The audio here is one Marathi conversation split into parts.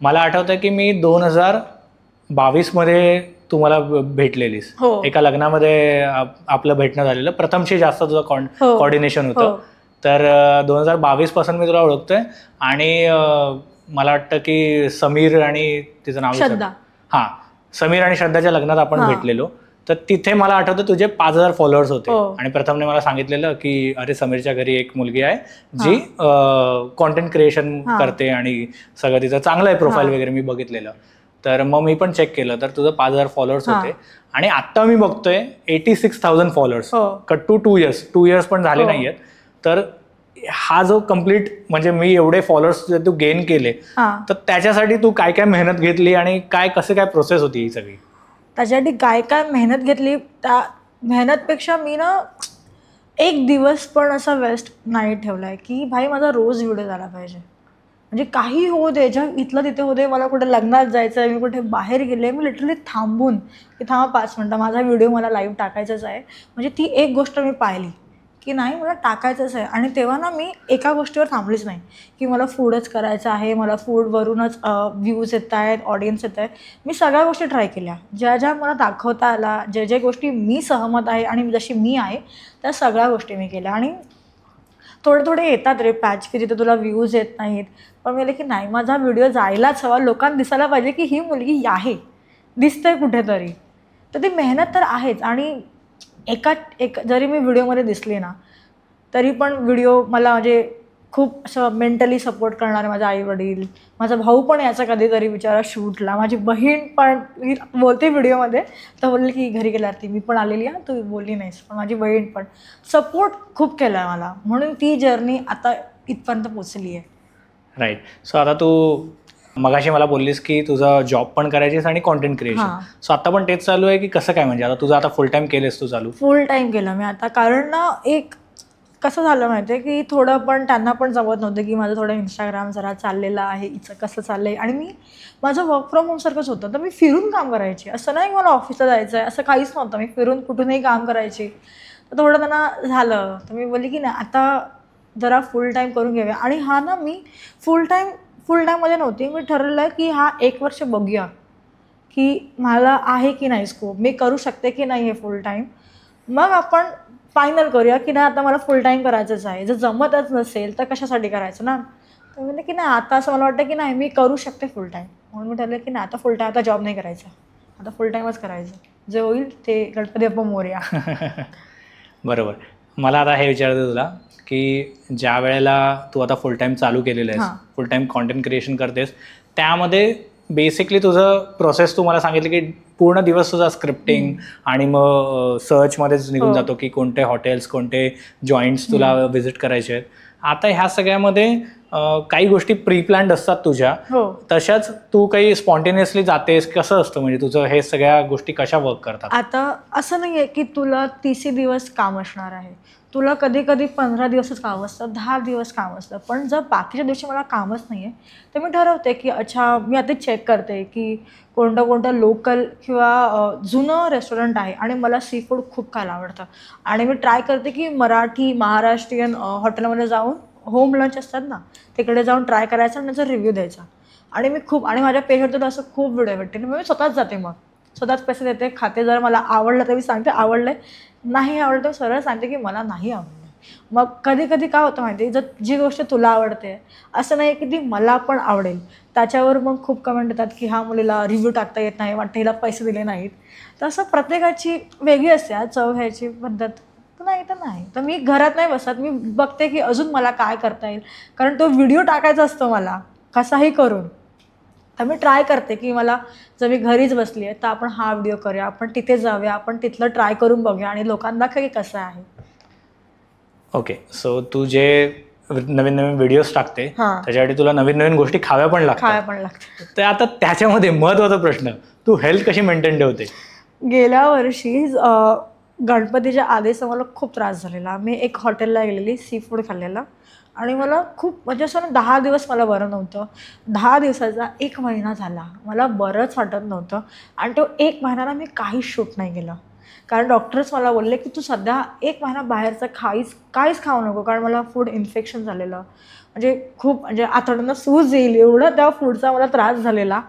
मला आठवतं की मी 2022 मध्ये तुम्हाला भेटलेलीस. एका लग्नामध्ये आपलं भेटणं झालेलं. प्रथमशी जास्त तुझं कोऑर्डिनेशन होतं. तर 2022 पासून मी तुला ओळखतोय. आणि मला वाटतं की समीर आणि तिचं नाव श्रद्धा, हां, समीर आणि श्रद्धाच्या लग्नात आपण भेटलेलो. तर तिथे मला आठवतं तुझे 5000 फॉलोअर्स होते. आणि प्रथमने मला सांगितलेलं की अरे समीरच्या घरी एक मुलगी आहे जी कॉन्टेंट क्रिएशन करते आणि सगळं तिचं चांगलं आहे प्रोफाईल वगैरे मी बघितलेलं. तर मग मी पण चेक केलं तर तुझं 5000 फॉलोअर्स होते. आणि आता मी बघतोय 86,000 फॉलोअर्स. कट टू 2 इयर्स पण झाले नाहीयेत. तर हा जो कम्प्लीट म्हणजे मी एवढे फॉलोअर्स तू गेन केले तर त्याच्यासाठी तू काय काय मेहनत घेतली आणि कसं काय प्रोसेस होती ही सगळी? त्याच्यासाठी काय काय मेहनत घेतली, त्या मेहनतपेक्षा मी ना एक दिवस पण असा वेस्ट नाही ठेवलाय की भाई माझा रोज व्हिडिओ झाला पाहिजे. म्हणजे काही होऊ दे, इथलं तिथे होऊ दे, मला कुठे लग्नात जायचं आहे, मी कुठे बाहेर गेले, मी लिटरली थांबून की थांबा 5 मिनटं माझा व्हिडिओ मला लाईव्ह टाकायचाच आहे. म्हणजे ती एक गोष्ट मी पाहिली की नाही मला टाकायचंच आहे. आणि तेव्हा ना मी एका गोष्टीवर थांबलीच नाही की मला फूडच करायचं आहे, मला फूडवरूनच व्ह्यूज येत आहेत, ऑडियन्स येत आहे. मी सगळ्या गोष्टी ट्राय केल्या, ज्या मला दाखवता आला, ज्या गोष्टी मी सहमत आहे आणि जशी मी आहे त्या सगळ्या गोष्टी मी केल्या. आणि थोडे येतात रे पॅच की जिथे तुला व्ह्यूज येत नाहीत, पण मी की नाही माझा व्हिडिओ जायलाच हवा, लोकांना दिसायला पाहिजे की ही मुलगी आहे, दिसतंय कुठेतरी. तर ती मेहनत तर आहेच. आणि जरी मी व्हिडिओमध्ये दिसली ना तरी पण व्हिडिओ मला म्हणजे खूप असं मेंटली सपोर्ट करणारे माझे आई वडील, माझा भाऊ पण याचा कधीतरी विचारा शूटला, माझी बहीण पण बोलते व्हिडिओमध्ये तर बोलली की घरी गेल्यावरती मी पण आलेली आहे, तू बोलली नाहीस, पण माझी बहीण पण सपोर्ट खूप केला आहे मला, म्हणून ती जर्नी आता इथपर्यंत पोचली आहे. राईट. सो आता तू मगाशी मला बोललीस की तुझा जॉब पण करायचीस आणि कॉन्टेंट क्रिएशन. सो आता पण तेच चालू आहे की कसं काय? म्हणजे आता तुझं आता फुल टाइम केलेस तू चालू? फुल टाइम केलं मी आता. कारण ना एक कसं झालं माहिती आहे की थोडं पण त्यांना पण जमत नव्हतं की माझं थोडं इंस्टाग्राम जरा चाललेलं आहे, हिचं कसं चाललं आहे. आणि माझं वर्क फ्रॉम होम सारखंच होतं, तर मी फिरून काम करायची. असं नाही मला ऑफिसला जायचं आहे असं काहीच नव्हतं, मी फिरून कुठूनही काम करायची. तर थोडं त्यांना झालं, तर मी बोलली की नाही आता जरा फुल टाईम करून घेऊया. आणि हा ना मी फुल टाईममध्ये नव्हती, मी ठरवलं की हा 1 वर्ष बघूया की मला आहे की नाही स्कोप, मी करू शकते की नाही हे फुल टाईम, मग आपण फायनल करूया की नाही आता मला फुल टाईम करायचंच आहे. जर जमतच नसेल तर कशासाठी करायचं ना. तर म्हणजे की नाही आता असं मला वाटतं की नाही मी करू शकते फुल टाईम, म्हणून मी ठरलं की नाही आता फुल टाईम, आता जॉब नाही करायचा, आता फुल टाईमच करायचं, जे होईल ते गणपती बाप्पा मोरया. बरोबर. मला आता हे विचारायचं तुला की ज्या वेळेला तू आता फुल टाईम चालू केलेलं आहेस, फुल टाईम कॉन्टेंट क्रिएशन करतेस, त्यामध्ये बेसिकली तुझं प्रोसेस तू मला सांगितलं की पूर्ण दिवस तुझा स्क्रिप्टिंग आणि मग सर्चमध्येच निघून जातो की कोणते हॉटेल्स, कोणते जॉईंट्स तुला व्हिजिट करायचे आहेत. आता ह्या सगळ्यामध्ये काही गोष्टी प्री प्लॅन्ड असतात तुझ्या, तशाच तू काही स्पॉन्टेनियसली जातेस, कसं असतं म्हणजे तुझं हे सगळ्या गोष्टी कशा वर्क करतात? आता असं नाही आहे की तुला 30 दिवस काम असणार आहे, तुला कधी कधी 15 दिवसच काम असतं, 10 दिवस काम असतं. पण जर बाकीच्या दिवशी मला कामच नाही आहे तर मी ठरवते की अच्छा मी आता चेक करते की कोणतं लोकल किंवा जुनं रेस्टॉरंट आहे आणि मला सी फूड खूप खायला आवडतं. आणि मी ट्राय करते की मराठी महाराष्ट्रीयन हॉटेलमध्ये जाऊन होम लंच असतात ना तिकडे जाऊन ट्राय करायचा आणि त्याचा रिव्ह्यू द्यायचा. आणि माझ्या पेजवर तर असं खूप व्हिडिओ भेटते, मग मी स्वतःच जाते, मग स्वतःच पैसे देते, खाते. जर मला आवडलं तर मी सांगते आवडलं, नाही आवडलं तर सरळ सांगते की मला नाही आवडलं. मग कधी कधी काय होतं माहिती आहे, जर जी गोष्ट तुला आवडते असं नाही की ती मला पण आवडेल, त्याच्यावर मग खूप कमेंट येतात की ह्या मुलीला रिव्ह्यू टाकता येत नाही, वाटतं हिला पैसे दिले नाहीत. तसं प्रत्येकाची वेगळी असते चव घ्यायची पद्धत. नाही तर नाही, तर मी घरात नाही बसत, मी बघते की अजून मला काय करता येईल, कारण तो व्हिडिओ टाकायचा असतो मला कसाही करून. तर मी ट्राय करते की मला जर मी घरीच बसली आहे तर आपण हा व्हिडिओ करूया, आपण तिथे जाऊया, आपण तिथलं ट्राय करून बघूया आणि लोकांना दाखवूया की कसं आहे. ओके. सो तू जे नवीन नवीन व्हिडिओज टाकते त्याच्यासाठी तुला नवीन नवीन गोष्टी खाव्या पण लागतात. तर आता त्याच्यामध्ये महत्त्वाचा प्रश्न, तू हेल्थ कशी मेंटेन ठेवते? गेल्या वर्षी गणपतीच्या आधीच मला खूप त्रास झालेला. मी एक हॉटेलला गेलेली, सी फूड खाल्लेलं आणि मला खूप म्हणजे असं 10 दिवस मला बरं नव्हतं. 10 दिवसाचा 1 महिना झाला, मला बरंच वाटत नव्हतं. आणि तो 1 महिना मी काहीच शूट नाही केलं, कारण डॉक्टरच मला बोलले की तू सध्या 1 महिना बाहेरचं काहीच खाऊ नको, कारण मला फूड इन्फेक्शन झालेलं. म्हणजे खूप म्हणजे आतड्यांना सूज येईल एवढं त्या फूडचा मला त्रास झालेला.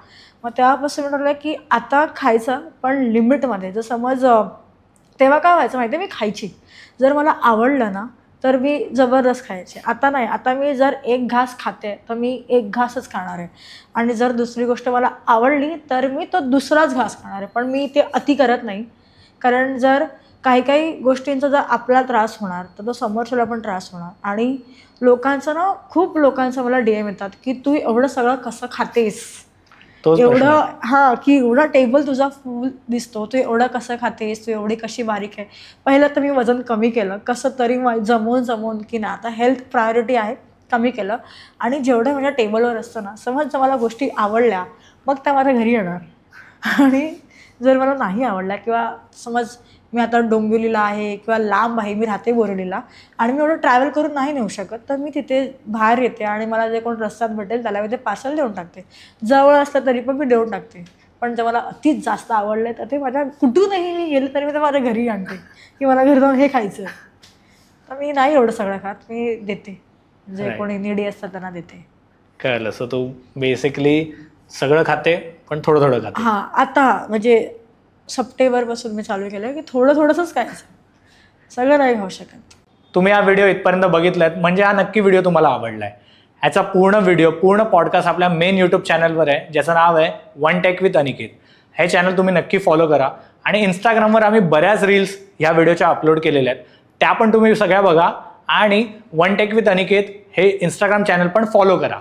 मग तेव्हापासून मी ठरवलं की आता खायचं पण लिमिटमध्ये. जर समज तेव्हा काय व्हायचं माहिती आहे, मी खायची, जर मला आवडलं ना तर मी जबरदस्त खायचे. आता नाही, आता मी जर एक घास खाते तर मी एक घासच खाणार आहे, आणि जर दुसरी गोष्ट मला आवडली तर मी तो दुसराच घास खाणार आहे. पण मी ते अति करत नाही, कारण जर काही काही गोष्टींचा जर आपला त्रास होणार तर तो समोरच्याला पण त्रास होणार. आणि लोकांचं ना, खूप लोकांचं मला DM येतात की तू एवढं सगळं कसं खातेस, एवढं हां, की एवढा टेबल तुझा फुल दिसतो, तू एवढं कसं खातेस, तू एवढी कशी बारीक आहे. पहिलं तर मी वजन कमी केलं कसं तरी जमवून की ना आता हेल्थ प्रायोरिटी आहे, कमी केलं. आणि जेवढं माझ्या टेबलवर असतं ना, समज जर मला गोष्टी आवडल्या मग त्या माझ्या घरी येणार. आणि जर मला नाही आवडल्या, किंवा समज मी आता डोंबिवलीला आहे किंवा लांब आहे, मी राहते बोरिवलीला आणि मी एवढं ट्रॅव्हल करून नाही नेऊ शकत, तर मी तिथे बाहेर येते आणि मला जे कोण रस्त्यात भेटेल त्याला मी ते पार्सल देऊन टाकते. जवळ असलं तरी पण मी देऊन टाकते. पण जे मला अतिच जास्त आवडलं तर ते माझ्या कुठूनही मी गेले तरी मी ते माझ्या घरी आणते की मला घरी जाऊन हे खायचं. तर मी नाही एवढं सगळं खात, मी देते, जे कोणी निडी असतात त्यांना देते. कळलं. सो तू बेसिकली सगळं खाते पण थोडं थोडं खाते. हां, आता म्हणजे सप्टेंबरपासून मी चालू केलं की थोडं थोडंसंच खायचं, सगळं नाही खाऊ शकत. तुम्ही हा व्हिडिओ इथपर्यंत बघितलात म्हणजे हा नक्की व्हिडिओ तुम्हाला आवडला आहे. ह्याचा पूर्ण व्हिडिओ, पूर्ण पॉडकास्ट आपल्या मेन यूट्यूब चॅनलवर आहे, ज्याचं नाव आहे वन टेक विथ अनिकेत. हे चॅनल तुम्ही नक्की फॉलो करा. आणि इंस्टाग्रामवर आम्ही बऱ्याच रील्स ह्या व्हिडिओच्या अपलोड केलेल्या आहेत, त्या पण तुम्ही सगळ्या बघा. आणि वन टेक विथ अनिकेत हे इंस्टाग्राम चॅनल पण फॉलो करा.